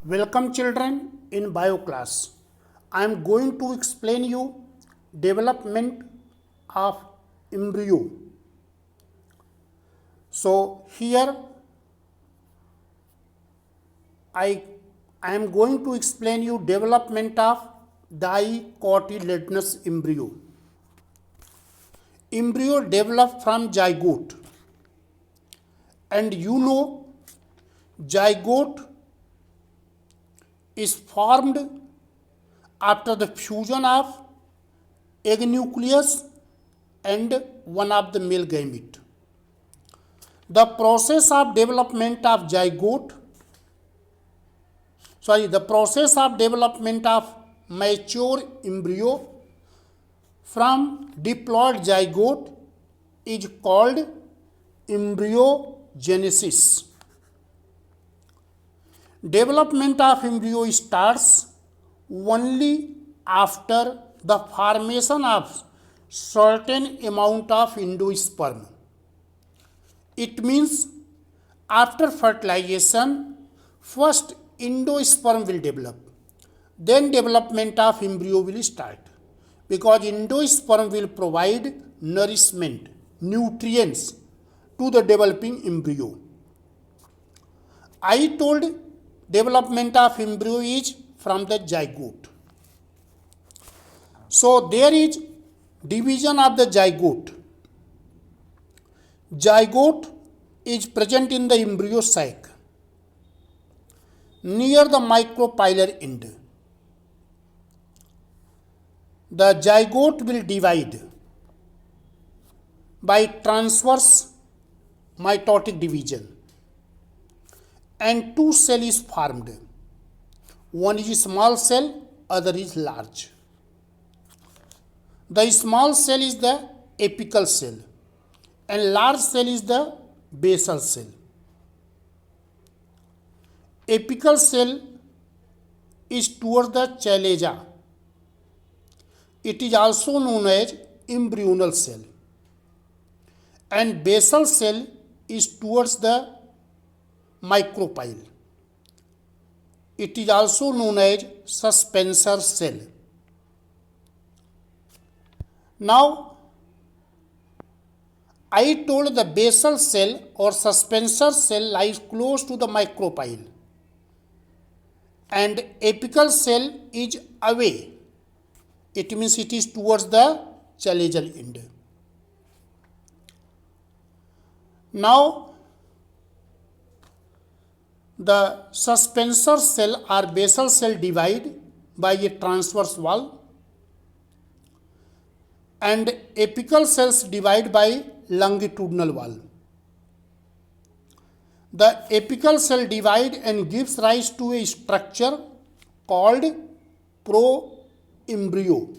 Welcome children in bio class. I am going to explain you development of embryo. So here I am going to explain you development of dicotyledonous embryo. Embryo develop from zygote, and you know zygote is formed after the fusion of egg nucleus and one of the male gamete. The process of development of mature embryo from diploid zygote is called embryogenesis. Development of embryo starts only after the formation of certain amount of endosperm. It means after fertilization, first endosperm will develop. Then development of embryo will start, because endosperm will provide nourishment, nutrients to the developing embryo. I told development of embryo is from the zygote. So there is division of the zygote. Zygote is present in the embryo sac near the micropylar end. The zygote will divide by transverse mitotic division, and two cells is formed. One is small cell, other is large. The small cell is the apical cell and large cell is the basal cell. Apical cell is towards the chalaza. It is also known as embryonal cell. And basal cell is towards the micropyle. It is also known as suspensor cell. Now, I told the basal cell or suspensor cell lies close to the micropyle, and apical cell is away. It means it is towards the chalazal end. Now, the suspensor cell or basal cell divide by a transverse wall, and apical cells divide by longitudinal wall. The apical cell divide and gives rise to a structure called proembryo.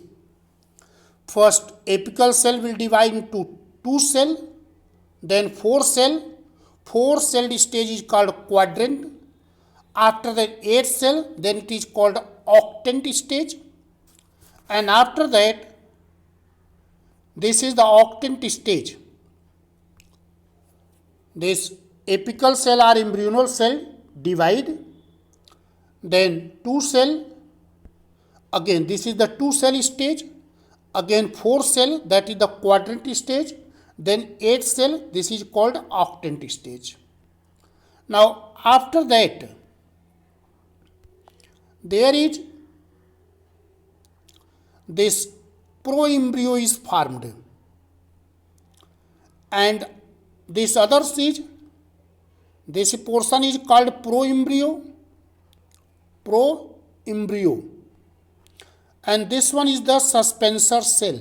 First, apical cell will divide into two cells, then four cell. Four cell stage is called quadrant. After that, 8 cell, then it is called octant stage. And after that, this is the octant stage. This apical cell or embryonal cell divide, then 2 cell, again this is the 2 cell stage, again 4 cell, that is the quadrant stage, then 8 cell, this is called octant stage. Now after that, there is this proembryo is formed, and this other is, this portion is called proembryo, and this one is the suspensor cell.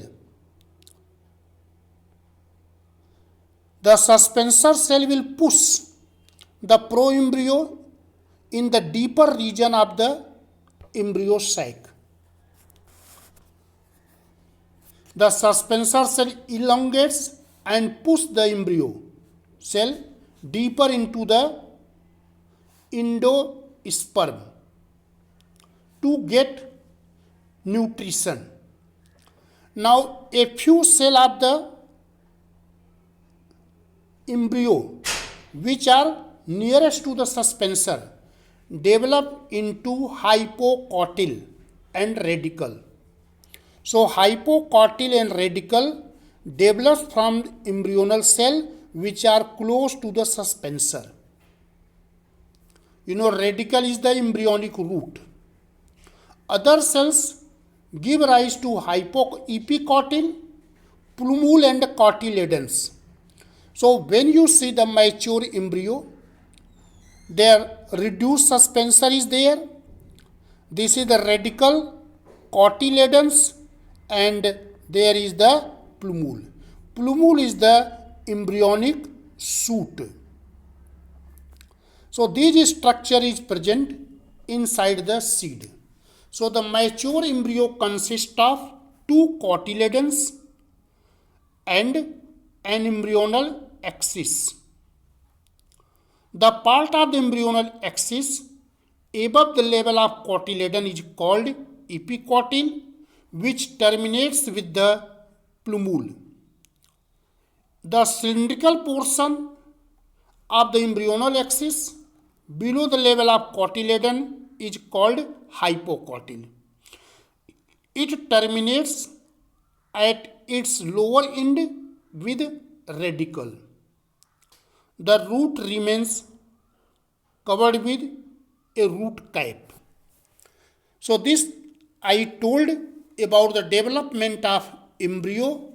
The suspensor cell will push the proembryo in the deeper region of the embryo sac. The suspensor cell elongates and pushes the embryo cell deeper into the endosperm to get nutrition. Now, a few cells of the embryo which are nearest to the suspensor develop into hypocotyl and radicle. So hypocotyl and radicle develops from embryonal cell which are close to the suspensor. Radicle is the embryonic root. Other cells give rise to epicotyl, plumule and cotyledons. So when you see the mature embryo, their reduced suspensor is there. This is the radicle, cotyledons, and there is the plumule. Plumule is the embryonic shoot. So this structure is present inside the seed. So the mature embryo consists of two cotyledons and an embryonal axis. The part of the embryonal axis above the level of cotyledon is called epicotyl, which terminates with the plumule. The cylindrical portion of the embryonal axis below the level of cotyledon is called hypocotyl. It terminates at its lower end with radicle. The root remains covered with a root cap. So this I told about the development of embryo